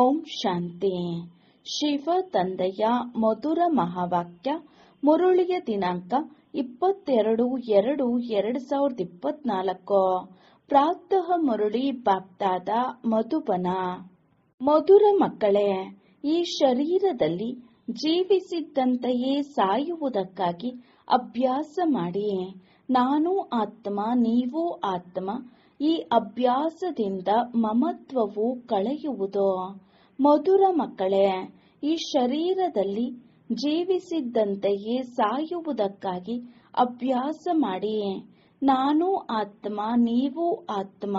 ಓಂ ಶಾಂತಿ. ಶಿವ ತಂದೆಯ ಮಧುರ ಮಹಾವಾಕ್ಯ. ಮುರುಳಿಯ ದಿನಾಂಕ 22/2/2024. ಪ್ರಾತಃ ಮುರುಳಿ ಬಾಪ್ದಾದ ಮಧುಬನ. ಮಧುರ ಮಕ್ಕಳೇ, ಈ ಶರೀರದಲ್ಲಿ ಜೀವಿಸಿದ್ದಂತೆಯೇ ಸಾಯುವುದಕ್ಕಾಗಿ ಅಭ್ಯಾಸ ಮಾಡಿ. ನಾನು ಆತ್ಮ, ನೀವು ಆತ್ಮ. ಈ ಅಭ್ಯಾಸದಿಂದ ಮಮತ್ವವು ಕಳೆಯುವುದು. ಮಧುರ ಮಕ್ಕಳೇ, ಈ ಶರೀರದಲ್ಲಿ ಜೀವಿಸಿದ್ದಂತೆಯೇ ಸಾಯುವುದಕ್ಕಾಗಿ ಅಭ್ಯಾಸ ಮಾಡಿ. ನಾನು ಆತ್ಮ, ನೀವು ಆತ್ಮ.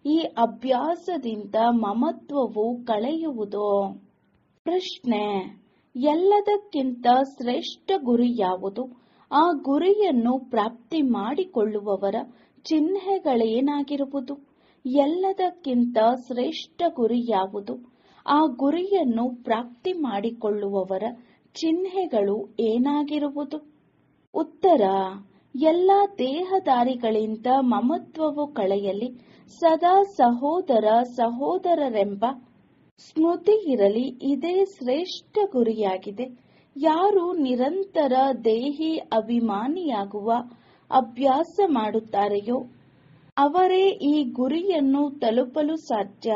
ಈ ಅಭ್ಯಾಸದಿಂದ ಮಮತ್ವವು ಕಳೆಯುವುದು. ಪ್ರಶ್ನೆ: ಎಲ್ಲದಕ್ಕಿಂತ ಶ್ರೇಷ್ಠ ಗುರಿ ಯಾವುದು? ಆ ಗುರಿಯನ್ನು ಪ್ರಾಪ್ತಿ ಮಾಡಿಕೊಳ್ಳುವವರ ಚಿಹ್ನೆಗಳೇನಾಗಿರುವುದು? ಎಲ್ಲದಕ್ಕಿಂತ ಶ್ರೇಷ್ಠ ಗುರಿ ಯಾವುದು? ಆ ಗುರಿಯನ್ನು ಪ್ರಾಪ್ತಿ ಮಾಡಿಕೊಳ್ಳುವವರ ಚಿಹ್ನೆಗಳು ಏನಾಗಿರುವುದು? ಉತ್ತರ: ಎಲ್ಲ ದೇಹದಾರಿಗಳಿಂದ ಮಮತ್ವವು ಕಳೆಯಲಿ. ಸದಾ ಸಹೋದರ ಸಹೋದರರೆಂಬ ಸ್ಮೃತಿ ಇರಲಿ. ಇದೇ ಶ್ರೇಷ್ಠ ಗುರಿಯಾಗಿದೆ. ಯಾರು ನಿರಂತರ ದೇಹಿ ಅಭಿಮಾನಿಯಾಗುವ ಅಭ್ಯಾಸ ಮಾಡುತ್ತಾರೆಯೋ ಅವರೇ ಈ ಗುರಿಯನ್ನು ತಲುಪಲು ಸಾಧ್ಯ.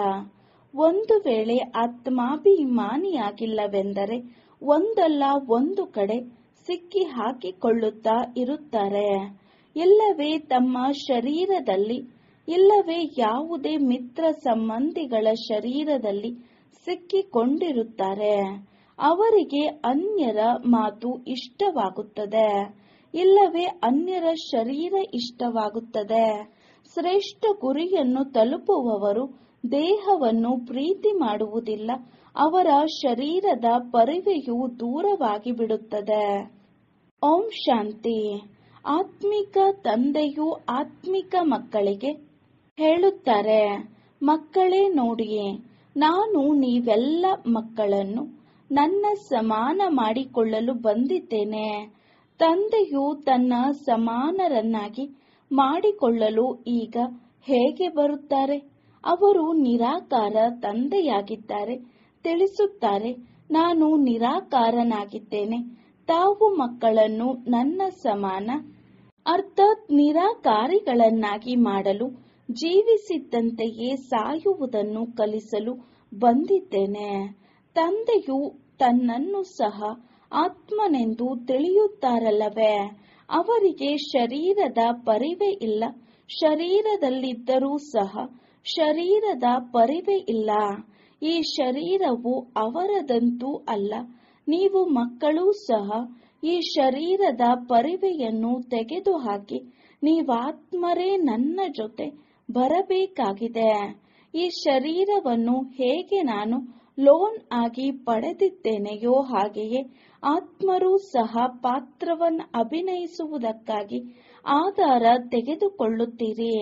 ಒಂದು ವೇಳೆ ಆತ್ಮಾಭಿಮಾನಿಯಾಗಿಲ್ಲವೆಂದರೆ ಒಂದಲ್ಲ ಒಂದು ಕಡೆ ಸಿಕ್ಕಿ ಹಾಕಿಕೊಳ್ಳುತ್ತಾ ಇರುತ್ತಾರೆ. ಇಲ್ಲವೇ ತಮ್ಮ ಶರೀರದಲ್ಲಿ, ಇಲ್ಲವೇ ಯಾವುದೇ ಮಿತ್ರ ಸಂಬಂಧಿಗಳ ಶರೀರದಲ್ಲಿ ಸಿಕ್ಕಿಕೊಂಡಿರುತ್ತಾರೆ. ಅವರಿಗೆ ಅನ್ಯರ ಮಾತು ಇಷ್ಟವಾಗುತ್ತದೆ, ಇಲ್ಲವೇ ಅನ್ಯರ ಶರೀರ ಇಷ್ಟವಾಗುತ್ತದೆ. ಶ್ರೇಷ್ಠ ಗುರಿಯನ್ನು ತಲುಪುವವರು ದೇಹವನ್ನು ಪ್ರೀತಿ ಮಾಡುವುದಿಲ್ಲ. ಅವರ ಶರೀರದ ಪರಿವೆಯು ದೂರವಾಗಿ ಬಿಡುತ್ತದೆ. ಓಂ ಶಾಂತಿ. ಆತ್ಮಿಕ ತಂದೆಯು ಆತ್ಮಿಕ ಮಕ್ಕಳಿಗೆ ಹೇಳುತ್ತಾರೆ, ಮಕ್ಕಳೇ ನೋಡಿ, ನಾನು ನೀವೆಲ್ಲ ಮಕ್ಕಳನ್ನು ನನ್ನ ಸಮಾನ ಮಾಡಿಕೊಳ್ಳಲು ಬಂದಿದ್ದೇನೆ. ತಂದೆಯು ತನ್ನ ಸಮಾನರನ್ನಾಗಿ ಮಾಡಿಕೊಳ್ಳಲು ಈಗ ಹೇಗೆ ಬರುತ್ತಾರೆ? ಅವರು ನಿರಾಕಾರ ತಂದೆಯಾಗಿದ್ದಾರೆ. ತಿಳಿಸುತ್ತಾರೆ, ನಾನು ನಿರಾಕಾರನಾಗಿದ್ದೇನೆ. ತಾವು ಮಕ್ಕಳನ್ನು ನನ್ನ ಸಮಾನ ಅರ್ಥಾತ್ ನಿರಾಕಾರಿಗಳನ್ನಾಗಿ ಮಾಡಲು, ಜೀವಿಸಿದ್ದಂತೆಯೇ ಸಾಯುವುದನ್ನು ಕಲಿಸಲು ಬಂದಿದ್ದೇನೆ. ತಂದೆಯು ತನ್ನನ್ನು ಸಹ ಆತ್ಮನೆಂದು ತಿಳಿಯುತ್ತಾರಲ್ಲವೇ? ಅವರಿಗೆ ಶರೀರದ ಪರಿವೆ ಇಲ್ಲ. ಶರೀರದಲ್ಲಿದ್ದರೂ ಸಹ ಶರೀರದ ಪರಿವೆ ಇಲ್ಲ. ಈ ಶರೀರವು ಅವರದಂತೂ ಅಲ್ಲ. ನೀವು ಮಕ್ಕಳೂ ಸಹ ಈ ಶರೀರದ ಪರಿವೆಯನ್ನು ತೆಗೆದುಹಾಕಿ ನೀವಾತ್ಮರೇ ನನ್ನ ಜೊತೆ ಬರಬೇಕಾಗಿದೆ. ಈ ಶರೀರವನ್ನು ಹೇಗೆ ನಾನು ಲೋನ್ ಆಗಿ ಪಡೆದಿದ್ದೇನೆಯೋ ಹಾಗೆಯೇ ಆತ್ಮರೂ ಸಹ ಪಾತ್ರವನ್ನು ಅಭಿನಯಿಸುವುದಕ್ಕಾಗಿ ಆಧಾರ ತೆಗೆದುಕೊಳ್ಳುತ್ತೀರಿ.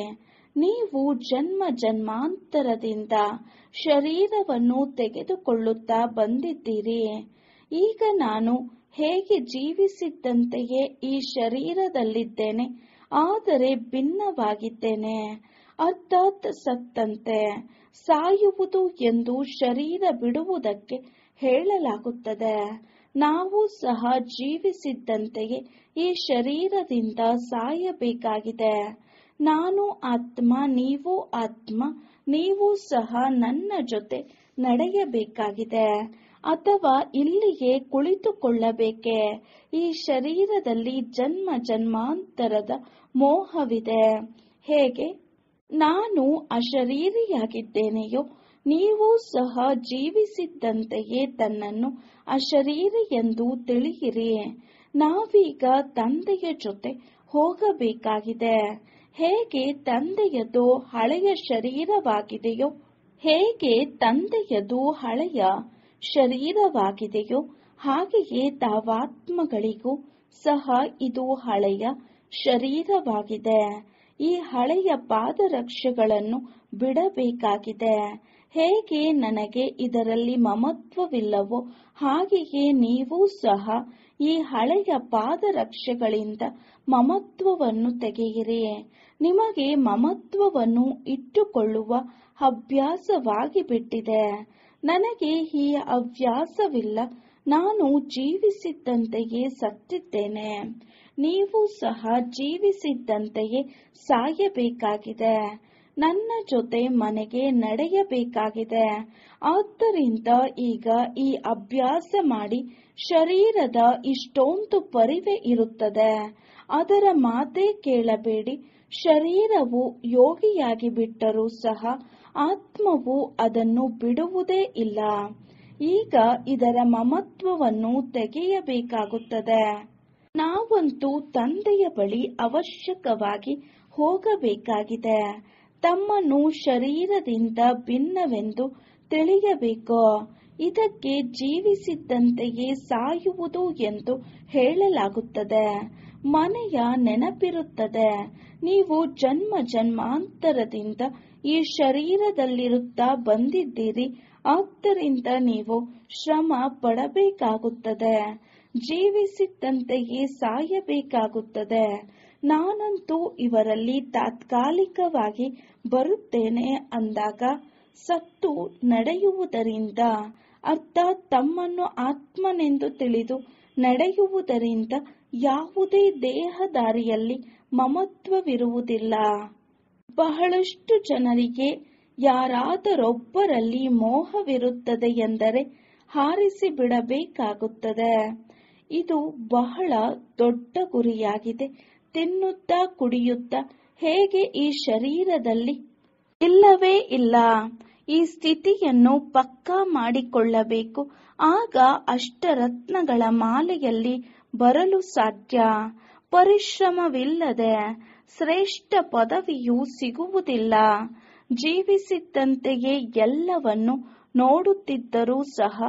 ನೀವು ಜನ್ಮ ಜನ್ಮಾಂತರದಿಂದ ಶರೀರವನ್ನು ತೆಗೆದುಕೊಳ್ಳುತ್ತಾ ಬಂದಿದ್ದೀರಿ. ಈಗ ನಾನು ಹೇಗೆ ಜೀವಿಸಿದ್ದಂತೆಯೇ ಈ ಶರೀರದಲ್ಲಿದ್ದೇನೆ, ಆದರೆ ಭಿನ್ನವಾಗಿದ್ದೇನೆ. ಅರ್ಥಾತ್ ಸತ್ತಂತೆ. ಸಾಯುವುದು ಎಂದು ಶರೀರ ಬಿಡುವುದಕ್ಕೆ ಹೇಳಲಾಗುತ್ತದೆ. ನಾವು ಸಹ ಜೀವಿಸಿದ್ದಂತೆಯೇ ಈ ಶರೀರದಿಂದ ಸಾಯಬೇಕಾಗಿದೆ. ನಾನು ಆತ್ಮ, ನೀವು ಆತ್ಮ. ನೀವು ಸಹ ನನ್ನ ಜೊತೆ ನಡೆಯಬೇಕಾಗಿದೆ. ಅಥವಾ ಇಲ್ಲಿಯೇ ಕುಳಿತುಕೊಳ್ಳಬೇಕೆ? ಈ ಶರೀರದಲ್ಲಿ ಜನ್ಮ ಜನ್ಮಾಂತರದ ಮೋಹವಿದೆ. ಹೇಗೆ ನಾನು ಅಶರೀರಿಯಾಗಿದ್ದೇನೆಯೋ ನೀವು ಸಹ ಜೀವಿಸಿದ್ದಂತೆಯೇ ತನ್ನನ್ನು ಅಶರೀರಿ ಎಂದು ತಿಳಿಯಿರಿ. ನಾವೀಗ ತಂದೆಯ ಜೊತೆ ಹೋಗಬೇಕಾಗಿದೆ. ಹೇಗೆ ತಂದೆಯದು ಹಳೆಯ ಶರೀರವಾಗಿದೆಯೋ, ಹಾಗೆಯೇ ತಾವಾತ್ಮಗಳಿಗೂ ಸಹ ಇದು ಹಳೆಯ ಶರೀರವಾಗಿದೆ. ಈ ಹಳೆಯ ಪಾದರಕ್ಷೆಗಳನ್ನು ಬಿಡಬೇಕಾಗಿದೆ. ಹೇಗೆ ನನಗೆ ಇದರಲ್ಲಿ ಮಮತ್ವವಿಲ್ಲವೋ ಹಾಗೆಯೇ ನೀವು ಸಹ ಈ ಹಳೆಯ ಪಾದರಕ್ಷೆಗಳಿಂದ ಮಮತ್ವವನ್ನು ತೆಗೆಯಿರಿ. ನಿಮಗೆ ಮಮತ್ವವನ್ನು ಇಟ್ಟುಕೊಳ್ಳುವ ಅಭ್ಯಾಸವಾಗಿ ಬಿಟ್ಟಿದೆ. ನನಗೆ ಈ ಹವ್ಯಾಸವಿಲ್ಲ. ನಾನು ಜೀವಿಸಿದ್ದಂತೆಯೇ ಸತ್ತಿದ್ದೇನೆ. ನೀವು ಸಹ ಜೀವಿಸಿದ್ದಂತೆಯೇ ಸಾಯಬೇಕಾಗಿದೆ. ನನ್ನ ಜೊತೆ ಮನೆಗೆ ನಡೆಯಬೇಕಾಗಿದೆ. ಆದ್ದರಿಂದ ಈಗ ಈ ಅಭ್ಯಾಸ ಮಾಡಿ. ಶರೀರದ ಇಷ್ಟೊಂದು ಪರಿವೆ ಇರುತ್ತದೆ, ಅದರ ಮಾತೇ ಕೇಳಬೇಡಿ. ಶರೀರವು ಯೋಗಿಯಾಗಿ ಬಿಟ್ಟರೂ ಸಹ ಆತ್ಮವು ಅದನ್ನು ಬಿಡುವುದೇ ಇಲ್ಲ. ಈಗ ಇದರ ಮಮತ್ವವನ್ನು ತೆಗೆಯಬೇಕಾಗುತ್ತದೆ. ನಾವಂತೂ ತಂದೆಯ ಬಳಿ ಅವಶ್ಯಕವಾಗಿ ಹೋಗಬೇಕಾಗಿದೆ. ತಮ್ಮನ್ನು ಶರೀರದಿಂದ ಭಿನ್ನವೆಂದು ತಿಳಿಯಬೇಕು. ಇದಕ್ಕೆ ಜೀವಿಸಿದ್ದಂತೆಯೇ ಸಾಯುವುದು ಎಂದು ಹೇಳಲಾಗುತ್ತದೆ. ಮನೆಯ ನೆನಪಿರುತ್ತದೆ. ನೀವು ಜನ್ಮ ಜನ್ಮಾಂತರದಿಂದ ಈ ಶರೀರದಲ್ಲಿರುತ್ತಾ ಬಂದಿದ್ದೀರಿ. ಆದ್ದರಿಂದ ನೀವು ಶ್ರಮ ಪಡಬೇಕಾಗುತ್ತದೆ. ಜೀವಿಸಿದ್ದಂತೆಯೇ ಸಾಯಬೇಕಾಗುತ್ತದೆ. ನಾನಂತೂ ಇವರಲ್ಲಿ ತಾತ್ಕಾಲಿಕವಾಗಿ ಬರುತ್ತೇನೆ ಅಂದಾಗ ಸತ್ತು ನಡೆಯುವುದರಿಂದ, ಅರ್ಥಾತ್ ತಮ್ಮನ್ನು ಆತ್ಮನೆಂದು ತಿಳಿದು ನಡೆಯುವುದರಿಂದ ಯಾವುದೇ ದೇಹದಾರಿಯಲ್ಲಿ ಮಮತ್ವವಿರುವುದಿಲ್ಲ. ಬಹಳಷ್ಟು ಜನರಿಗೆ ಯಾರಾದರೊಬ್ಬರಲ್ಲಿ ಮೋಹವಿರುತ್ತದೆ ಎಂದರೆ ಹಾರಿಸಿ ಬಿಡಬೇಕಾಗುತ್ತದೆ. ಇದು ಬಹಳ ದೊಡ್ಡ ಗುರಿಯಾಗಿದೆ. ತಿನ್ನುತ್ತಾ ಕುಡಿಯುತ್ತಾ ಹೇಗೆ ಈ ಶರೀರದಲ್ಲಿ ಇಲ್ಲವೇ ಇಲ್ಲ. ಈ ಸ್ಥಿತಿಯನ್ನು ಪಕ್ಕಾ ಮಾಡಿಕೊಳ್ಳಬೇಕು. ಆಗ ಅಷ್ಟರತ್ನಗಳ ಮಾಲೆಯಲ್ಲಿ ಬರಲು ಸಾಧ್ಯ. ಪರಿಶ್ರಮವಿಲ್ಲದೆ ಶ್ರೇಷ್ಠ ಪದವಿಯೂ ಸಿಗುವುದಿಲ್ಲ. ಜೀವಿಸಿದ್ದಂತೆಯೇ ಎಲ್ಲವನ್ನು ನೋಡುತ್ತಿದ್ದರೂ ಸಹ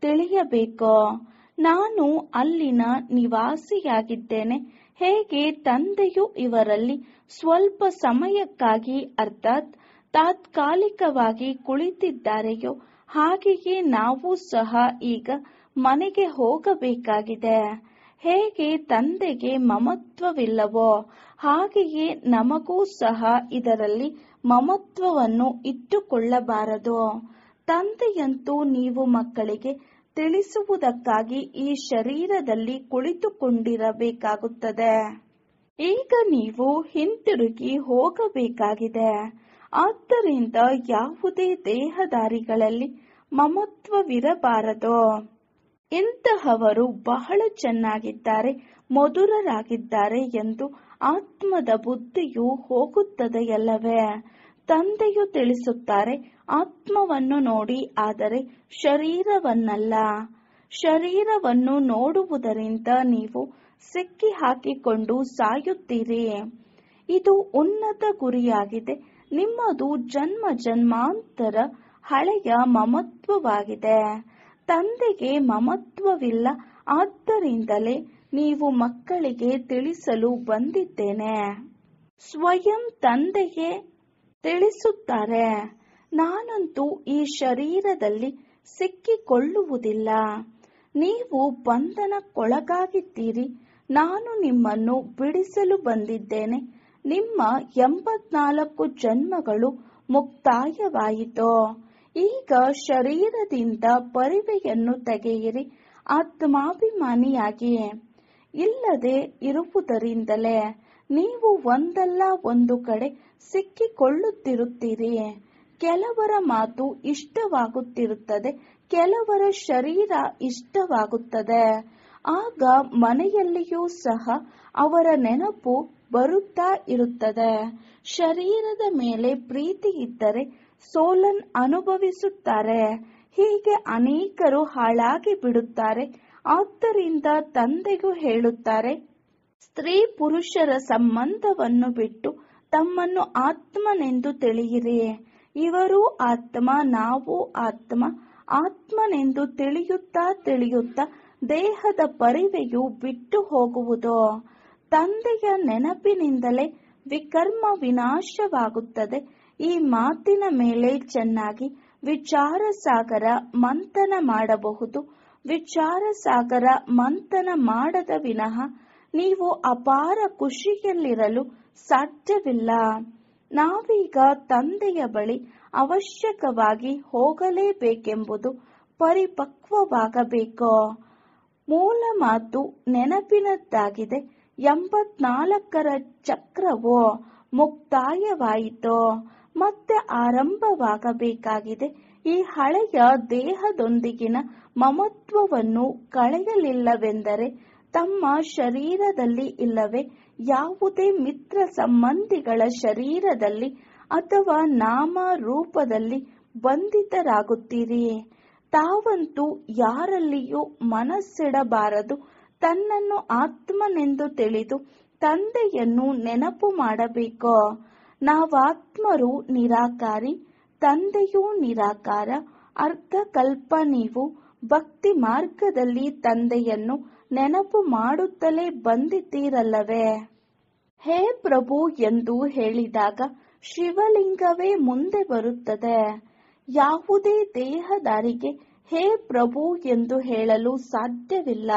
ತಿಳಿಯಬೇಕು, ನಾನು ಅಲ್ಲಿನ ನಿವಾಸಿಯಾಗಿದ್ದೇನೆ. ಹೇಗೆ ತಂದೆಯು ಇವರಲ್ಲಿ ಸ್ವಲ್ಪ ಸಮಯಕ್ಕಾಗಿ ಅರ್ಥಾತ್ ತಾತ್ಕಾಲಿಕವಾಗಿ ಕುಳಿತಿದ್ದಾರೆಯೋ ಹಾಗೆಯೇ ನಾವು ಸಹ ಈಗ ಮನೆಗೆ ಹೋಗಬೇಕಾಗಿದೆ. ಹೇಗೆ ತಂದೆಗೆ ಮಮತ್ವವಿಲ್ಲವೋ ಹಾಗೆಯೇ ನಮಗೂ ಸಹ ಇದರಲ್ಲಿ ಮಮತ್ವವನ್ನು ಇಟ್ಟುಕೊಳ್ಳಬಾರದು. ತಂದೆಯಂತೂ ನೀವು ಮಕ್ಕಳಿಗೆ ತಿಳಿಸುವುದಕ್ಕಾಗಿ ಈ ಶರೀರದಲ್ಲಿ ಕುಳಿತುಕೊಂಡಿರಬೇಕಾಗುತ್ತದೆ. ಈಗ ನೀವು ಹಿಂತಿರುಗಿ ಹೋಗಬೇಕಾಗಿದೆ. ಆದ್ದರಿಂದ ಯಾವುದೇ ದೇಹದಾರಿಗಳಲ್ಲಿ ಮಮತ್ವವಿರಬಾರದು. ಇಂತಹವರು ಬಹಳ ಚೆನ್ನಾಗಿದ್ದಾರೆ, ಮಧುರರಾಗಿದ್ದಾರೆ ಎಂದು ಆತ್ಮದ ಬುದ್ಧಿಯು ಹೋಗುತ್ತದೆಯಲ್ಲವೇ. ತಂದೆಯು ತಿಳಿಸುತ್ತಾರೆ, ಆತ್ಮವನ್ನು ನೋಡಿ, ಆದರೆ ಶರೀರವನ್ನಲ್ಲ. ಶರೀರವನ್ನು ನೋಡುವುದರಿಂದ ನೀವು ಸಿಕ್ಕಿ ಹಾಕಿಕೊಂಡು ಸಾಯುತ್ತೀರಿ. ಇದು ಉನ್ನತ ಗುರಿಯಾಗಿದೆ. ನಿಮ್ಮದು ಜನ್ಮ ಜನ್ಮಾಂತರ ಹಳೆಯ ಮಮತ್ವವಾಗಿದೆ. ತಂದೆಗೆ ಮಮತ್ವವಿಲ್ಲ. ಆದ್ದರಿಂದಲೇ ನೀವು ಮಕ್ಕಳಿಗೆ ತಿಳಿಸಲು ಬಂದಿದ್ದೇನೆ. ಸ್ವಯಂ ತಂದೆಯೇ ತಿಳಿಸುತ್ತಾರೆ, ನಾನಂತೂ ಈ ಶರೀರದಲ್ಲಿ ಸಿಕ್ಕಿಕೊಳ್ಳುವುದಿಲ್ಲ. ನೀವು ಬಂಧನಕ್ಕೊಳಗಾಗಿದ್ದೀರಿ. ನಾನು ನಿಮ್ಮನ್ನು ಬಿಡಿಸಲು ಬಂದಿದ್ದೇನೆ. ನಿಮ್ಮ 84 ಜನ್ಮಗಳು ಮುಕ್ತಾಯವಾಯಿತು. ಈಗ ಶರೀರದಿಂದ ಪರಿವೆಯನ್ನು ತೆಗೆಯಿರಿ. ಆತ್ಮಾಭಿಮಾನಿಯಾಗಿ ಇಲ್ಲದೆ ಇರುವುದರಿಂದಲೇ ನೀವು ಒಂದಲ್ಲ ಒಂದು ಕಡೆ ಸಿಕ್ಕಿಕೊಳ್ಳುತ್ತಿರುತ್ತೀರಿ. ಕೆಲವರ ಮಾತು ಇಷ್ಟವಾಗುತ್ತಿರುತ್ತದೆ, ಕೆಲವರ ಶರೀರ ಇಷ್ಟವಾಗುತ್ತದೆ. ಆಗ ಮನೆಯಲ್ಲಿಯೂ ಸಹ ಅವರ ನೆನಪು ಬರುತ್ತಾ ಇರುತ್ತದೆ. ಶರೀರದ ಮೇಲೆ ಪ್ರೀತಿ ಇದ್ದರೆ ಸೋಲನ್ ಅನುಭವಿಸುತ್ತಾರೆ. ಹೀಗೆ ಅನೇಕರು ಹಾಳಾಗಿ ಬಿಡುತ್ತಾರೆ. ಆದ್ದರಿಂದ ತಂದೆಯು ಹೇಳುತ್ತಾರೆ, ಸ್ತ್ರೀ ಪುರುಷರ ಸಂಬಂಧವನ್ನು ಬಿಟ್ಟು ತಮ್ಮನ್ನು ಆತ್ಮನೆಂದು ತಿಳಿಯಿರಿ. ಇವರೂ ಆತ್ಮ, ನಾವು ಆತ್ಮ. ಆತ್ಮನೆಂದು ತಿಳಿಯುತ್ತಾ ದೇಹದ ಪರಿವೆಯು ಬಿಟ್ಟು ಹೋಗುವುದು. ತಂದೆಯ ನೆನಪಿನಿಂದಲೇ ವಿಕರ್ಮ ವಿನಾಶವಾಗುತ್ತದೆ. ಈ ಮಾತಿನ ಮೇಲೆ ಚೆನ್ನಾಗಿ ವಿಚಾರ ಸಾಗರ ಮಂಥನ ಮಾಡಬಹುದು. ವಿಚಾರ ಸಾಗರ ಮಂಥನ ಮಾಡದ ವಿನಃ ನೀವು ಅಪಾರ ಖುಷಿಯಲ್ಲಿರಲು ಸಾಧ್ಯವಿಲ್ಲ. ನಾವೀಗ ತಂದೆಯ ಬಳಿ ಅವಶ್ಯಕವಾಗಿ ಹೋಗಲೇಬೇಕೆಂಬುದು ಪರಿಪಕ್ವವಾಗಬೇಕು. ಮೂಲ ಮಾತು ನೆನಪಿನದ್ದಾಗಿದೆ. 84ರ ಚಕ್ರವು ಮುಕ್ತಾಯವಾಯಿತು, ಮತ್ತೆ ಆರಂಭವಾಗಬೇಕಾಗಿದೆ. ಈ ಹಳೆಯ ದೇಹದೊಂದಿಗಿನ ಮಮತ್ವವನ್ನು ಕಳೆಯಲಿಲ್ಲವೆಂದರೆ ತಮ್ಮ ಶರೀರದಲ್ಲಿ ಇಲ್ಲವೇ ಯಾವುದೇ ಮಿತ್ರ ಸಂಬಂಧಿಗಳ ಶರೀರದಲ್ಲಿ ಅಥವಾ ನಾಮ ರೂಪದಲ್ಲಿ ಬಂಧಿತರಾಗುತ್ತೀರಿ. ತಾವಂತೂ ಯಾರಲ್ಲಿಯೂ ಮನಸ್ಸಿಡಬಾರದು. ತನ್ನನ್ನು ಆತ್ಮನೆಂದು ತಿಳಿದು ತಂದೆಯನ್ನು ನೆನಪು ಮಾಡಬೇಕು. ನಾವಾತ್ಮರು ನಿರಾಕಾರಿ, ತಂದೆಯೂ ನಿರಾಕಾರ. ಅರ್ಧಕಲ್ಪ ನೀವು ಭಕ್ತಿ ಮಾರ್ಗದಲ್ಲಿ ತಂದೆಯನ್ನು ನೆನಪು ಮಾಡುತ್ತಲೇ ಬಂದಿದ್ದೀರಲ್ಲವೇ? ಹೇ ಪ್ರಭು ಎಂದು ಹೇಳಿದಾಗ ಶಿವಲಿಂಗವೇ ಮುಂದೆ ಬರುತ್ತದೆ. ಯಾವುದೇ ದೇಹದಾರಿಗೆ ಹೇ ಪ್ರಭು ಎಂದು ಹೇಳಲು ಸಾಧ್ಯವಿಲ್ಲ.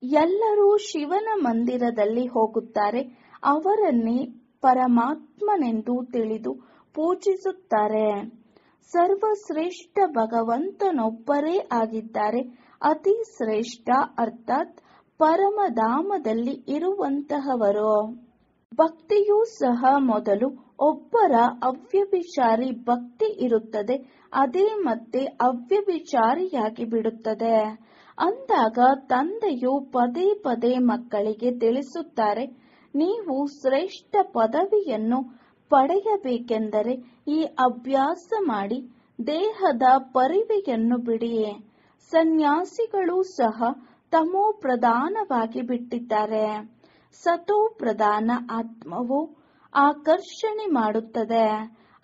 ಎಲ್ಲರೂ ಶಿವನ ಮಂದಿರದಲ್ಲಿ ಹೋಗುತ್ತಾರೆ, ಅವರನ್ನೇ ಪರಮಾತ್ಮನೆಂದು ತಿಳಿದು ಪೂಜಿಸುತ್ತಾರೆ. ಸರ್ವಶ್ರೇಷ್ಠ ಭಗವಂತನೊಬ್ಬರೇ ಆಗಿದ್ದಾರೆ. ಅತಿ ಶ್ರೇಷ್ಠ ಅರ್ಥಾತ್ ಪರಮಧಾಮದಲ್ಲಿ ಇರುವಂತಹವರು. ಭಕ್ತಿಯೂ ಸಹ ಮೊದಲು ಒಬ್ಬರ ಅವ್ಯಭಿಚಾರಿ ಭಕ್ತಿ ಇರುತ್ತದೆ, ಅದೇ ಮತ್ತೆ ಅವ್ಯಭಿಚಾರಿಯಾಗಿ ಬಿಡುತ್ತದೆ. ಅಂದಾಗ ತಂದೆಯು ಪದೇ ಪದೇ ಮಕ್ಕಳಿಗೆ ತಿಳಿಸುತ್ತಾರೆ, ನೀವು ಶ್ರೇಷ್ಠ ಪದವಿಯನ್ನು ಪಡೆಯಬೇಕೆಂದರೆ ಈ ಅಭ್ಯಾಸ ಮಾಡಿ, ದೇಹದ ಪರಿವೆಯನ್ನು ಬಿಡಿ. ಸನ್ಯಾಸಿಗಳು ಸಹ ತಮೋ ಪ್ರಧಾನವಾಗಿ ಬಿಟ್ಟಿದ್ದಾರೆ. ಸತೋ ಪ್ರಧಾನ ಆತ್ಮವು ಆಕರ್ಷಣೆ ಮಾಡುತ್ತದೆ,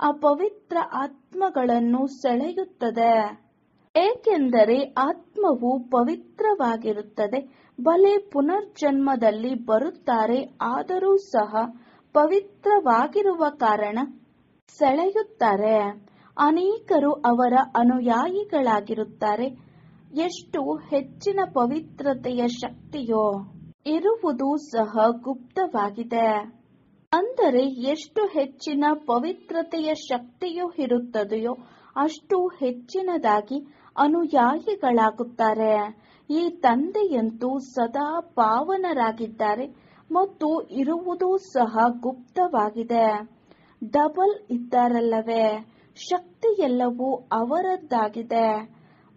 ಅಪವಿತ್ರ ಆತ್ಮಗಳನ್ನು ಸೆಳೆಯುತ್ತದೆ. ಏಕೆಂದರೆ ಆತ್ಮವು ಪವಿತ್ರವಾಗಿರುತ್ತದೆ. ಭಲೆ ಪುನರ್ಜನ್ಮದಲ್ಲಿ ಬರುತ್ತಾರೆ, ಆದರೂ ಸಹ ಪವಿತ್ರವಾಗಿರುವ ಕಾರಣ ಸೆಳೆಯುತ್ತಾರೆ. ಅನೇಕರು ಅವರ ಅನುಯಾಯಿಗಳಾಗಿರುತ್ತಾರೆ. ಎಷ್ಟು ಹೆಚ್ಚಿನ ಪವಿತ್ರತೆಯ ಶಕ್ತಿಯೋ ಇರುವುದು ಸಹ ಗುಪ್ತವಾಗಿದೆ. ಅಂದರೆ ಎಷ್ಟು ಹೆಚ್ಚಿನ ಪವಿತ್ರತೆಯ ಶಕ್ತಿಯು ಇರುತ್ತದೆಯೋ ಅಷ್ಟು ಹೆಚ್ಚಿನದಾಗಿ ಅನುಯಾಯಿಗಳಾಗುತ್ತಾರೆ. ಈ ತಂದೆಯಂತೂ ಸದಾ ಪಾವನರಾಗಿದ್ದಾರೆ ಮತ್ತು ಇರುವುದೂ ಸಹ ಗುಪ್ತವಾಗಿದೆ. ಡಬಲ್ ಇದ್ದಾರಲ್ಲವೇ? ಶಕ್ತಿಯೆಲ್ಲವೂ ಅವರದ್ದಾಗಿದೆ.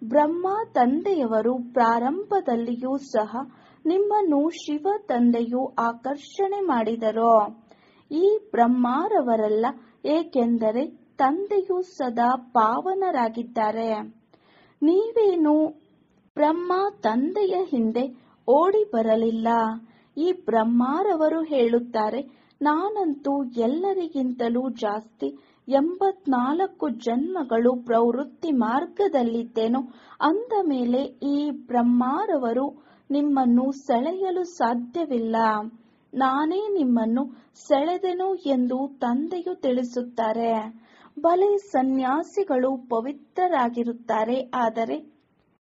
ಬ್ರಹ್ಮ ತಂದೆಯವರು ಪ್ರಾರಂಭದಲ್ಲಿಯೂ ಸಹ ನಿಮ್ಮನ್ನು ಶಿವ ತಂದೆಯು ಆಕರ್ಷಣೆ ಮಾಡಿದರು. ಈ ಬ್ರಹ್ಮರವರಲ್ಲ, ಏಕೆಂದರೆ ತಂದೆಯು ಸದಾ ಪಾವನರಾಗಿದ್ದಾರೆ. ನೀವೇನು ಬ್ರಹ್ಮ ತಂದೆಯ ಹಿಂದೆ ಓಡಿ ಬರಲಿಲ್ಲ. ಈ ಬ್ರಹ್ಮರವರು ಹೇಳುತ್ತಾರೆ, ನಾನಂತೂ ಎಲ್ಲರಿಗಿಂತಲೂ ಜಾಸ್ತಿ 84 ಜನ್ಮಗಳು ಪ್ರವೃತ್ತಿ ಮಾರ್ಗದಲ್ಲಿದ್ದೇನೋ. ಅಂದ ಮೇಲೆ ಈ ಬ್ರಹ್ಮರವರು ನಿಮ್ಮನ್ನು ಸೆಳೆಯಲು ಸಾಧ್ಯವಿಲ್ಲ. ನಾನೇ ನಿಮ್ಮನ್ನು ಸೆಳೆದೆನು ಎಂದು ತಂದೆಯು ತಿಳಿಸುತ್ತಾರೆ. ಭಲೆ ಸನ್ಯಾಸಿಗಳು ಪವಿತ್ರರಾಗಿರುತ್ತಾರೆ, ಆದರೆ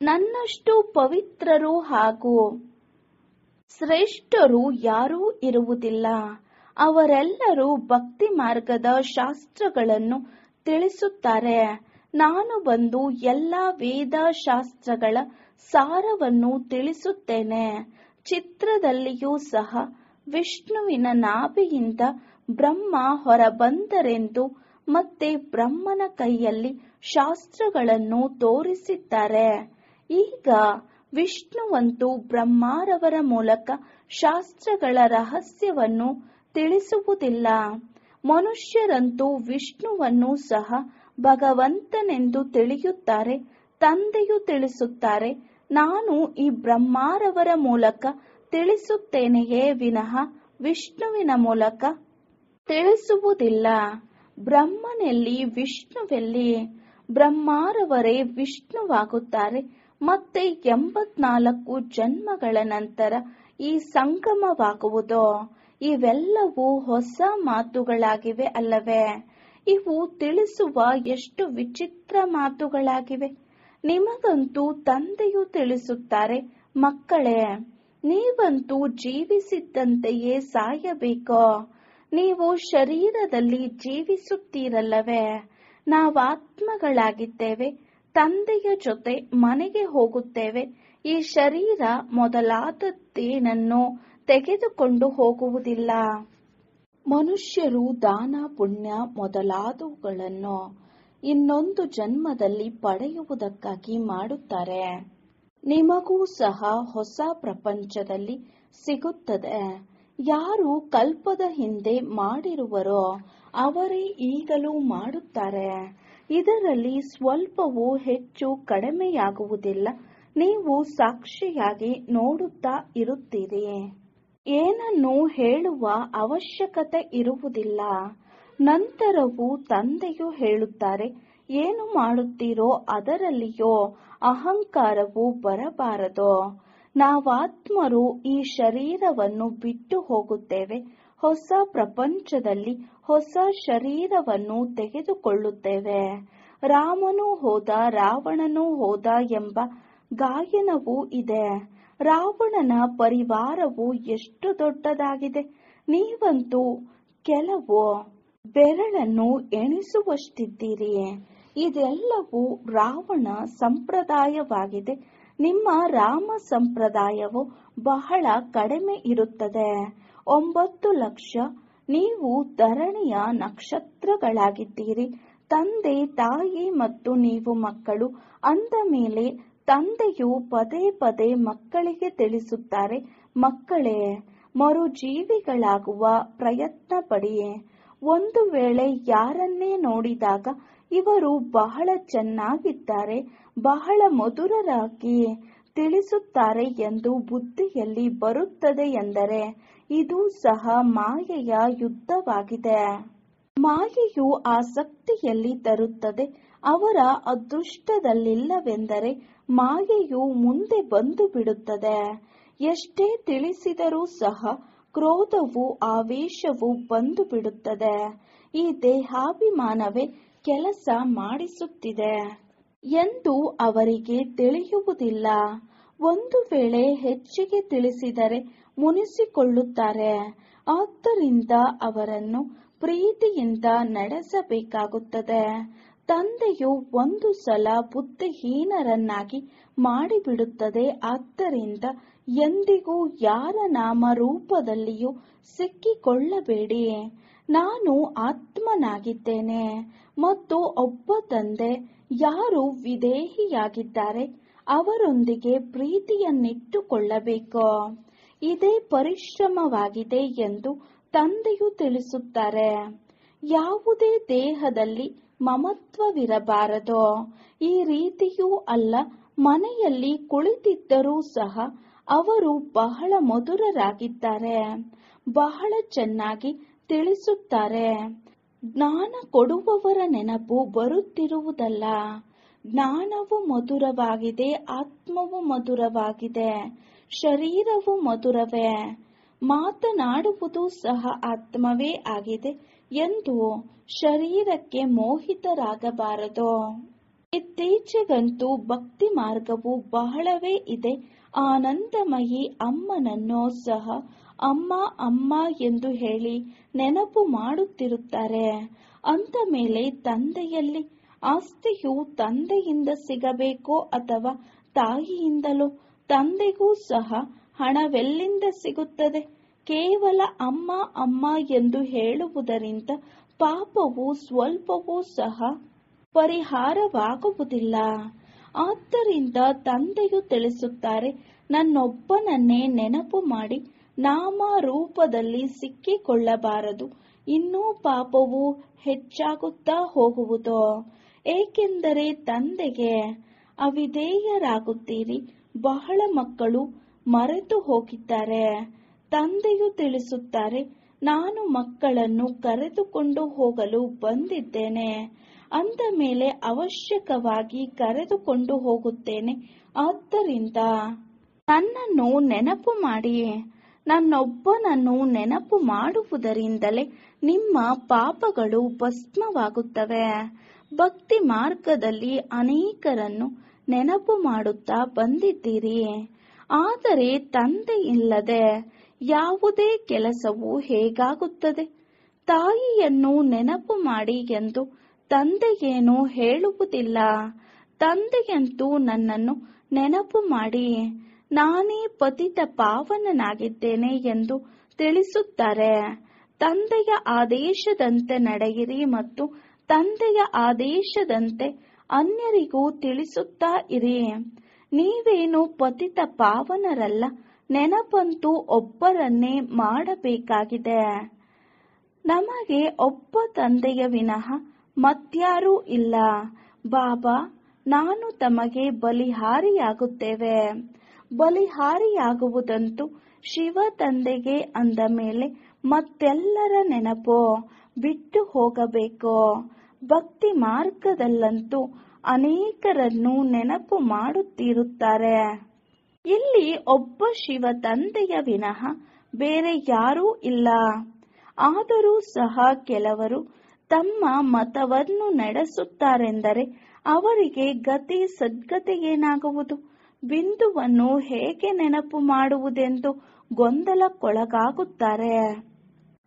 ನನ್ನಷ್ಟು ಪವಿತ್ರರು ಹಾಗೂ ಶ್ರೇಷ್ಠರು ಯಾರೂ ಇರುವುದಿಲ್ಲ. ಅವರೆಲ್ಲರೂ ಭಕ್ತಿ ಮಾರ್ಗದ ಶಾಸ್ತ್ರಗಳನ್ನು ತಿಳಿಸುತ್ತಾರೆ. ನಾನು ಬಂದು ಎಲ್ಲಾ ವೇದ ಶಾಸ್ತ್ರಗಳ ಸಾರವನ್ನು ತಿಳಿಸುತ್ತೇನೆ. ಚಿತ್ರದಲ್ಲಿಯೂ ಸಹ ವಿಷ್ಣುವಿನ ನಾಭಿಯಿಂದ ಬ್ರಹ್ಮ ಹೊರಬಂದರೆಂದು ಮತ್ತೆ ಬ್ರಹ್ಮನ ಕೈಯಲ್ಲಿ ಶಾಸ್ತ್ರಗಳನ್ನು ತೋರಿಸಿದ್ದಾರೆ. ಈಗ ವಿಷ್ಣುವಂತೂ ಬ್ರಹ್ಮರವರ ಮೂಲಕ ಶಾಸ್ತ್ರಗಳ ರಹಸ್ಯವನ್ನು ತಿಳಿಸುವುದಿಲ್ಲ. ಮನುಷ್ಯರಂತೂ ವಿಷ್ಣುವನ್ನು ಸಹ ಭಗವಂತನೆಂದು ತಿಳಿಯುತ್ತಾರೆ. ತಂದೆಯು ತಿಳಿಸುತ್ತಾರೆ, ನಾನು ಈ ಬ್ರಹ್ಮರವರ ಮೂಲಕ ತಿಳಿಸುತ್ತೇನೆಯೇ ವಿನಃ ವಿಷ್ಣುವಿನ ಮೂಲಕ ತಿಳಿಸುವುದಿಲ್ಲ. ಬ್ರಹ್ಮನೆಲ್ಲಿ ವಿಷ್ಣುವೆಲ್ಲಿ? ಬ್ರಹ್ಮರವರೇ ವಿಷ್ಣುವಾಗುತ್ತಾರೆ. ಮತ್ತೆ 84 ಜನ್ಮಗಳ ನಂತರ ಈ ಸಂಗಮವಾಗುವುದು. ಇವೆಲ್ಲವೂ ಹೊಸ ಮಾತುಗಳಾಗಿವೆ ಅಲ್ಲವೇ? ಇವು ತಿಳಿಸುವ ಎಷ್ಟು ವಿಚಿತ್ರ ಮಾತುಗಳಾಗಿವೆ. ನಿಮಗಂತೂ ತಂದೆಯು ತಿಳಿಸುತ್ತಾರೆ, ಮಕ್ಕಳೇ, ನೀವಂತೂ ಜೀವಿಸಿದ್ದಂತೆಯೇ ಸಾಯಬೇಕೋ. ನೀವು ಶರೀರದಲ್ಲಿ ಜೀವಿಸುತ್ತೀರಲ್ಲವೇ? ನಾವಾತ್ಮಗಳಾಗಿದ್ದೇವೆ. ತಂದೆಯ ಜೊತೆ ಮನೆಗೆ ಹೋಗುತ್ತೇವೆ. ಈ ಶರೀರ ಮೊದಲಾದದ್ದೇನನ್ನು ತೆಗೆದುಕೊಂಡು ಹೋಗುವುದಿಲ್ಲ. ಮನುಷ್ಯರು ದಾನ ಪುಣ್ಯ ಮೊದಲಾದವುಗಳನ್ನು ಇನ್ನೊಂದು ಜನ್ಮದಲ್ಲಿ ಪಡೆಯುವುದಕ್ಕಾಗಿ ಮಾಡುತ್ತಾರೆ. ನಿಮಗೂ ಸಹ ಹೊಸ ಪ್ರಪಂಚದಲ್ಲಿ ಸಿಗುತ್ತದೆ. ಯಾರು ಕಲ್ಪದ ಹಿಂದೆ ಮಾಡಿರುವರೋ ಅವರೇ ಈಗಲೂ ಮಾಡುತ್ತಾರೆ. ಇದರಲ್ಲಿ ಸ್ವಲ್ಪವೂ ಹೆಚ್ಚು ಕಡಿಮೆಯಾಗುವುದಿಲ್ಲ. ನೀವು ಸಾಕ್ಷಿಯಾಗಿ ನೋಡುತ್ತಾ ಇರುತ್ತೀರಿ. ಏನನ್ನೂ ಹೇಳುವ ಅವಶ್ಯಕತೆ ಇರುವುದಿಲ್ಲ. ನಂತರವೂ ತಂದೆಯು ಹೇಳುತ್ತಾರೆ, ಏನು ಮಾಡುತ್ತೀರೋ ಅದರಲ್ಲಿಯೋ ಅಹಂಕಾರವು ಬರಬಾರದು. ನಾವಾತ್ಮರು ಈ ಶರೀರವನ್ನು ಬಿಟ್ಟು ಹೋಗುತ್ತೇವೆ. ಹೊಸ ಪ್ರಪಂಚದಲ್ಲಿ ಹೊಸ ಶರೀರವನ್ನು ತೆಗೆದುಕೊಳ್ಳುತ್ತೇವೆ. ರಾಮನೂ ಹೋದ, ರಾವಣನೂ ಹೋದ ಎಂಬ ಗಾಯನವೂ ಇದೆ. ರಾವಣನ ಪರಿವಾರವು ಎಷ್ಟು ದೊಡ್ಡದಾಗಿದೆ. ನೀವಂತೂ ಕೆಲವು ಬೆರಳನ್ನು ಎಣಿಸುವಷ್ಟಿದ್ದೀರಿ. ಇದೆಲ್ಲವೂ ರಾವಣ ಸಂಪ್ರದಾಯವಾಗಿದೆ. ನಿಮ್ಮ ರಾಮ ಸಂಪ್ರದಾಯವು ಬಹಳ ಕಡಿಮೆ ಇರುತ್ತದೆ. 9 ಲಕ್ಷ. ನೀವು ಧರಣಿಯ ನಕ್ಷತ್ರಗಳಾಗಿದ್ದೀರಿ. ತಂದೆ ತಾಯಿ ಮತ್ತು ನೀವು ಮಕ್ಕಳು ಅಂದ ಮೇಲೆ ತಂದೆಯು ಪದೇ ಪದೇ ಮಕ್ಕಳಿಗೆ ತಿಳಿಸುತ್ತಾರೆ, ಮಕ್ಕಳೇ, ಮರುಜೀವಿಗಳಾಗುವ ಪ್ರಯತ್ನ ಪಡಿ. ಒಂದು ವೇಳೆ ಯಾರನ್ನೇ ನೋಡಿದಾಗ ಇವರು ಬಹಳ ಚೆನ್ನಾಗಿದ್ದಾರೆ, ಬಹಳ ಮಧುರರಾಗಿ ತಿಳಿಸುತ್ತಾರೆ ಎಂದು ಬುದ್ಧಿಯಲ್ಲಿ ಬರುತ್ತದೆ ಎಂದರೆ ಇದು ಸಹ ಮಾಯೆಯ ಯುದ್ಧವಾಗಿದೆ. ಮಾಯೆಯು ಆಸಕ್ತಿಯಲ್ಲಿ ತರುತ್ತದೆ. ಅವರ ಅದೃಷ್ಟದಲ್ಲಿಲ್ಲವೆಂದರೆ ಮಾಯೆಯು ಮುಂದೆ ಬಂದು ಬಿಡುತ್ತದೆ. ಎಷ್ಟೇ ತಿಳಿಸಿದರೂ ಸಹ ಕ್ರೋಧವು ಆವೇಶವು ಬಂದು ಬಿಡುತ್ತದೆ. ಈ ದೇಹಾಭಿಮಾನವೇ ಕೆಲಸ ಮಾಡಿಸುತ್ತಿದೆ ಎಂದು ಅವರಿಗೆ ತಿಳಿಯುವುದಿಲ್ಲ. ಒಂದು ವೇಳೆ ಹೆಚ್ಚಿಗೆ ತಿಳಿಸಿದರೆ ಮುನಿಸಿಕೊಳ್ಳುತ್ತಾರೆ. ಆದ್ದರಿಂದ ಅವರನ್ನು ಪ್ರೀತಿಯಿಂದ ನಡೆಸಬೇಕಾಗುತ್ತದೆ. ತಂದೆಯು ಒಂದು ಸಲ ಬುದ್ಧಿಹೀನರನ್ನಾಗಿ ಮಾಡಿಬಿಡುತ್ತದೆ. ಆದ್ದರಿಂದ ಎಂದಿಗೂ ಯಾರ ನಾಮರೂಪದಲ್ಲಿಯೂ ಸಿಕ್ಕಿಕೊಳ್ಳಬೇಡಿ. ನಾನು ಆತ್ಮನಾಗಿದ್ದೇನೆ ಮತ್ತು ಒಬ್ಬ ತಂದೆ. ಯಾರು ವಿದೇಹಿಯಾಗಿದ್ದಾರೆ ಅವರೊಂದಿಗೆ ಪ್ರೀತಿಯನ್ನಿಟ್ಟುಕೊಳ್ಳಬೇಕು. ಇದೇ ಪರಿಶ್ರಮವಾಗಿದೆ ಎಂದು ತಂದೆಯು ತಿಳಿಸುತ್ತಾರೆ. ಯಾವುದೇ ದೇಹದಲ್ಲಿ ಮಮತ್ವವಿರಬಾರದು. ಈ ರೀತಿಯೂ ಅಲ್ಲ. ಮನೆಯಲ್ಲಿ ಕುಳಿತಿದ್ದರೂ ಸಹ ಅವರು ಬಹಳ ಮಧುರರಾಗಿದ್ದಾರೆ, ಬಹಳ ಚೆನ್ನಾಗಿ ತಿಳಿಸುತ್ತಾರೆ. ಜ್ಞಾನ ಕೊಡುವವರ ನೆನಪು ಬರುತ್ತಿರುವುದಲ್ಲ. ಜ್ಞಾನವು ಮಧುರವಾಗಿದೆ, ಆತ್ಮವು ಮಧುರವಾಗಿದೆ, ಶರೀರವು ಮಧುರವೇ, ಮಾತನಾಡುವುದು ಸಹ ಆತ್ಮವೇ ಆಗಿದೆ ಎಂದು ಶರೀರಕ್ಕೆ ಮೋಹಿತರಾಗಬಾರದು. ಇತ್ತೀಚೆಗಂತೂ ಭಕ್ತಿ ಮಾರ್ಗವು ಬಹಳವೇ ಇದೆ. ಆನಂದಮಯಿ ಅಮ್ಮನನ್ನು ಸಹ ಅಮ್ಮ ಅಮ್ಮ ಎಂದು ಹೇಳಿ ನೆನಪು ಮಾಡುತ್ತಿರುತ್ತಾರೆ. ಅಂದ ಮೇಲೆ ತಂದೆಯಲ್ಲಿ ಆಸ್ತಿಯು ತಂದೆಯಿಂದ ಸಿಗಬೇಕೋ ಅಥವಾ ತಾಯಿಯಿಂದಲೋ? ತಂದೆಗೂ ಸಹ ಹಣವೆಲ್ಲಿಂದ ಸಿಗುತ್ತದೆ? ಕೇವಲ ಅಮ್ಮ ಅಮ್ಮ ಎಂದು ಹೇಳುವುದರಿಂದ ಪಾಪವು ಸ್ವಲ್ಪವೂ ಸಹ ಪರಿಹಾರವಾಗುವುದಿಲ್ಲ. ಆದ್ದರಿಂದ ತಂದೆಯು ತಿಳಿಸುತ್ತಾರೆ, ನನ್ನೊಬ್ಬನನ್ನೇ ನೆನಪು ಮಾಡಿ ನಾಮ ರೂಪದಲ್ಲಿ ಸಿಕ್ಕಿಕೊಳ್ಳಬಾರದು. ಇನ್ನೂ ಪಾಪವು ಹೆಚ್ಚಾಗುತ್ತಾ ಹೋಗುವುದು. ಏಕೆಂದರೆ ತಂದೆಗೆ ಅವಿಧೇಯರಾಗುತ್ತೀರಿ. ಬಹಳ ಮಕ್ಕಳು ಮರೆತು ಹೋಗಿದ್ದಾರೆ. ತಂದೆಯು ತಿಳಿಸುತ್ತಾರೆ, ನಾನು ಮಕ್ಕಳನ್ನು ಕರೆದುಕೊಂಡು ಹೋಗಲು ಬಂದಿದ್ದೇನೆ. ಅಂದ ಮೇಲೆ ಅವಶ್ಯಕವಾಗಿ ಕರೆದುಕೊಂಡು ಹೋಗುತ್ತೇನೆ. ಆದ್ದರಿಂದ ನನ್ನನ್ನು ನೆನಪು ಮಾಡಿ. ನನ್ನೊಬ್ಬನನ್ನು ನೆನಪು ಮಾಡುವುದರಿಂದಲೇ ನಿಮ್ಮ ಪಾಪಗಳು ಭಸ್ಮವಾಗುತ್ತವೆ. ಭಕ್ತಿ ಮಾರ್ಗದಲ್ಲಿ ಅನೇಕರನ್ನು ನೆನಪು ಮಾಡುತ್ತಾ ಬಂದಿದ್ದೀರಿ. ಆದರೆ ತಂದೆ ಇಲ್ಲದೆ ಯಾವುದೇ ಕೆಲಸವು ಹೇಗಾಗುತ್ತದೆ? ತಾಯಿಯನ್ನು ನೆನಪು ಮಾಡಿ ಎಂದು ತಂದೆಯೇನೂ ಹೇಳುವುದಿಲ್ಲ. ತಂದೆಯಂತೂ ನನ್ನನ್ನು ನೆನಪು ಮಾಡಿ ನಾನೇ ಪತಿತ ಪಾವನನಾಗಿದ್ದೇನೆ ಎಂದು ತಿಳಿಸುತ್ತಾರೆ. ತಂದೆಯ ಆದೇಶದಂತೆ ನಡೆಯಿರಿ ಮತ್ತು ತಂದೆಯ ಆದೇಶದಂತೆ ಅನ್ಯರಿಗೂ ತಿಳಿಸುತ್ತಾ ಇರಿ. ನೀವೇನು ಪತಿತ ಪಾವನರಲ್ಲ, ನೆನಪಂತೂ ಒಬ್ಬರನ್ನೇ ಮಾಡಬೇಕಾಗಿದೆ. ನಮಗೆ ಒಬ್ಬ ತಂದೆಯ ವಿನಃ ಮತ್ಯಾರೂ ಇಲ್ಲ. ಬಾಬಾ, ನಾನು ತಮಗೆ ಬಲಿಹಾರಿಯಾಗುತ್ತೇವೆ. ಬಲಿಹಾರಿಯಾಗುವುದಂತೂ ಶಿವ ತಂದೆಗೆ ಅಂದ ಮೇಲೆ ಮತ್ತೆಲ್ಲರ ನೆನಪು ಬಿಟ್ಟು ಹೋಗಬೇಕು. ಭಕ್ತಿ ಮಾರ್ಗದಲ್ಲಂತೂ ಅನೇಕರನ್ನು ನೆನಪು ಮಾಡುತ್ತಿರುತ್ತಾರೆ. ಇಲ್ಲಿ ಒಬ್ಬ ಶಿವ ತಂದೆಯ ವಿನಃ ಬೇರೆ ಯಾರೂ ಇಲ್ಲ. ಆದರೂ ಸಹ ಕೆಲವರು ತಮ್ಮ ಮತವನ್ನು ನಡೆಸುತ್ತಾರೆಂದರೆ ಅವರಿಗೆ ಗತಿ ಸದ್ಗತಿ ಏನಾಗುವುದು, ಬಿಂದುವನ್ನು ಹೇಗೆ ನೆನಪು ಮಾಡುವುದೆಂದು ಗೊಂದಲಕ್ಕೊಳಗಾಗುತ್ತಾರೆ.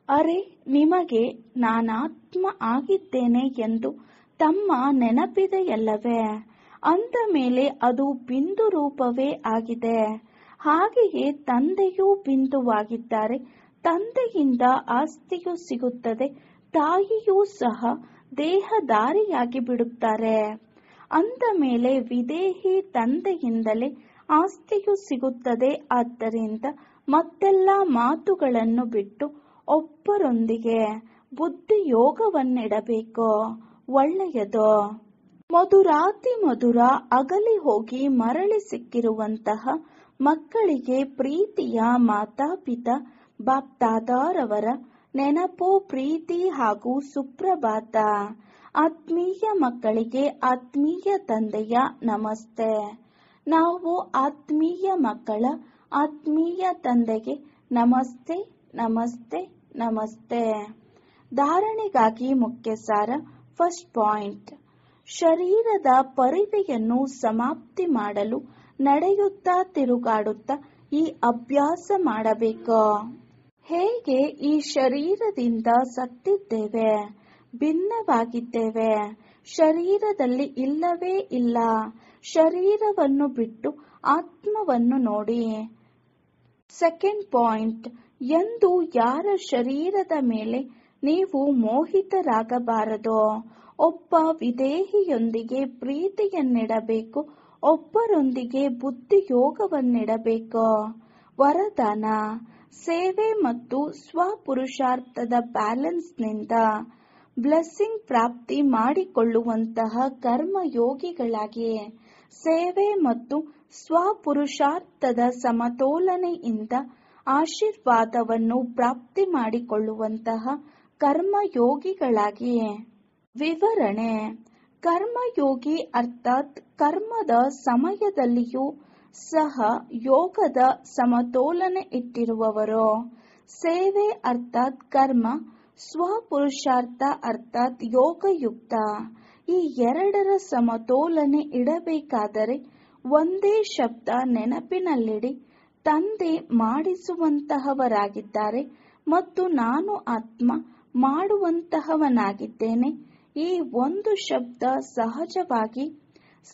ಅರೆ, ನಿಮಗೆ ನಾನಾತ್ಮ ಆಗಿದ್ದೇನೆ ಎಂದು ತಮ್ಮ ನೆನಪಿದೆಯಲ್ಲವೇ? ಅಂದ ಮೇಲೆ ಅದು ಬಿಂದು ರೂಪವೇ ಆಗಿದೆ. ಹಾಗೆಯೇ ತಂದೆಯೂ ಬಿಂದುವಾಗಿದ್ದಾರೆ. ತಂದೆಯಿಂದ ಆಸ್ತಿಯು ಸಿಗುತ್ತದೆ. ತಾಯಿಯೂ ಸಹ ದೇಹಧಾರಿಯಾಗಿ ಬಿಡುತ್ತಾರೆ. ಅಂದ ಮೇಲೆ ವಿದೇಹಿ ತಂದೆಯಿಂದಲೇ ಆಸ್ತಿಯು ಸಿಗುತ್ತದೆ. ಆದ್ದರಿಂದ ಮತ್ತೆಲ್ಲ ಮಾತುಗಳನ್ನು ಬಿಟ್ಟು ಒಬ್ಬರೊಂದಿಗೆ ಬುದ್ಧಿಯೋಗವನ್ನಿಡಬೇಕು. ಒಳ್ಳೆಯದು. ಮಧುರಾತಿ ಮಧುರ ಅಗಲಿ ಹೋಗಿ ಮರಳಿ ಸಿಕ್ಕಿರುವಂತಹ ಮಕ್ಕಳಿಗೆ ಪ್ರೀತಿಯ ಮಾತಾಪಿತಾ ಬಾಪ್ದಾದಾರವರ ನೆನಪು, ಪ್ರೀತಿ ಹಾಗೂ ಸುಪ್ರಭಾತ. ಆತ್ಮೀಯ ಮಕ್ಕಳಿಗೆ ಆತ್ಮೀಯ ತಂದೆಯ ನಮಸ್ತೆ. ನಾವು ಆತ್ಮೀಯ ಮಕ್ಕಳ ಆತ್ಮೀಯ ತಂದೆಗೆ ನಮಸ್ತೆ ನಮಸ್ತೆ ನಮಸ್ತೆ. ಧಾರಣೆಗಾಗಿ ಮುಖ್ಯ ಸಾರ. ಫಸ್ಟ್ ಪಾಯಿಂಟ್, ಶರೀರದ ಪರಿವೆಯನ್ನು ಸಮಾಪ್ತಿ ಮಾಡಲು ನಡೆಯುತ್ತಾ ತಿರುಗಾಡುತ್ತಾ ಈ ಅಭ್ಯಾಸ ಮಾಡಬೇಕು. ಹೇಗೆ ಈ ಶರೀರದಿಂದ ಸತ್ತಿದ್ದೇವೆ, ಭಿನ್ನವಾಗಿದ್ದೇವೆ, ಶರೀರದಲ್ಲಿ ಇಲ್ಲವೇ ಇಲ್ಲ. ಶರೀರವನ್ನು ಬಿಟ್ಟು ಆತ್ಮವನ್ನು ನೋಡಿ. ಸೆಕೆಂಡ್ ಪಾಯಿಂಟ್, ಎಂದು ಯಾರ ಶರೀರದ ಮೇಲೆ ನೀವು ಮೋಹಿತರಾಗಬಾರದು. ಒಬ್ಬ ವಿದೇಹಿಯೊಂದಿಗೆ ಪ್ರೀತಿಯನ್ನಿಡಬೇಕು, ಒಬ್ಬರೊಂದಿಗೆ ಬುದ್ಧಿಯೋಗವನ್ನಿಡಬೇಕು. ವರದಾನ, ಸೇವೆ ಮತ್ತು ಸ್ವಪುರುಷಾರ್ಥದ ಬ್ಯಾಲೆನ್ಸ್ನಿಂದ ಬ್ಲೆಸ್ಸಿಂಗ್ ಪ್ರಾಪ್ತಿ ಮಾಡಿಕೊಳ್ಳುವಂತಹ ಕರ್ಮಯೋಗಿಗಳಾಗಿ ಸೇವೆ ಮತ್ತು ಸ್ವಪುರುಷಾರ್ಥದ ಸಮತೋಲನೆಯಿಂದ ಆಶೀರ್ವಾದವನ್ನು ಪ್ರಾಪ್ತಿ ಮಾಡಿಕೊಳ್ಳುವಂತಹ ಕರ್ಮಯೋಗಿಗಳಾಗಿ. ವಿವರಣೆ, ಕರ್ಮಯೋಗಿ ಅರ್ಥಾತ್ ಕರ್ಮದ ಸಮಯದಲ್ಲಿಯೂ ಸಹ ಯೋಗದ ಸಮತೋಲನೆ ಇಟ್ಟಿರುವವರು. ಸೇವೆ ಅರ್ಥಾತ್ ಕರ್ಮ, ಸ್ವಪುರುಷಾರ್ಥ ಅರ್ಥಾತ್ ಯೋಗಯುಕ್ತ. ಈ ಎರಡರ ಸಮತೋಲನೆ ಇಡಬೇಕಾದರೆ ಒಂದೇ ಶಬ್ದ ನೆನಪಿನಲ್ಲಿಡಿ. ತಂದೆ ಮಾಡಿಸುವಂತಹವರಾಗಿದ್ದಾರೆ ಮತ್ತು ನಾನು ಆತ್ಮ ಮಾಡುವಂತಹವನಾಗಿದ್ದೇನೆ. ಈ ಒಂದು ಶಬ್ದ ಸಹಜವಾಗಿ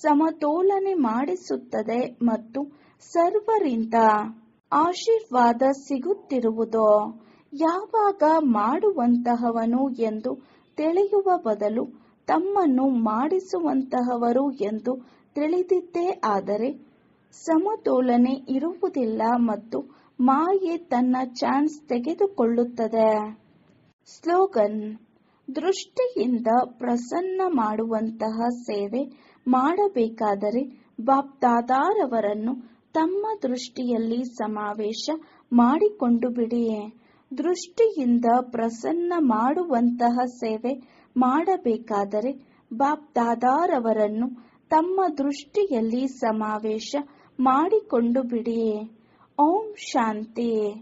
ಸಮತೋಲನೆ ಮಾಡಿಸುತ್ತದೆ ಮತ್ತು ಸರ್ವರಿಂದ ಆಶೀರ್ವಾದ ಸಿಗುತ್ತಿರುವುದು. ಯಾವಾಗ ಮಾಡುವಂತಹವನು ಎಂದು ತಿಳಿಯುವ ಬದಲು ತಮ್ಮನ್ನು ಮಾಡಿಸುವಂತಹವರು ಎಂದು ತಿಳಿದಿದ್ದೇ ಆದರೆ ಸಮತೋಲನೆ ಇರುವುದಿಲ್ಲ ಮತ್ತು ಮಾಯೆ ತನ್ನ ಚಾನ್ಸ್ ತೆಗೆದುಕೊಳ್ಳುತ್ತದೆ. ಸ್ಲೋಗನ್, ದೃಷ್ಟಿಯಿಂದ ಪ್ರಸನ್ನ ಮಾಡುವಂತಹ ಸೇವೆ ಮಾಡಬೇಕಾದರೆ ಬಾಪ್ದಾದಾರವರನ್ನು ತಮ್ಮ ದೃಷ್ಟಿಯಲ್ಲಿ ಸಮಾವೇಶ ಮಾಡಿಕೊಂಡು ಬಿಡಿ. ದೃಷ್ಟಿಯಿಂದ ಪ್ರಸನ್ನ ಮಾಡುವಂತಹ ಸೇವೆ ಮಾಡಬೇಕಾದರೆ ಬಾಪ್ದಾದಾರವರನ್ನು ತಮ್ಮ ದೃಷ್ಟಿಯಲ್ಲಿ ಸಮಾವೇಶ ಮಾಡಿಕೊಂಡು ಬಿಡಿ. ಓಂ ಶಾಂತಿ.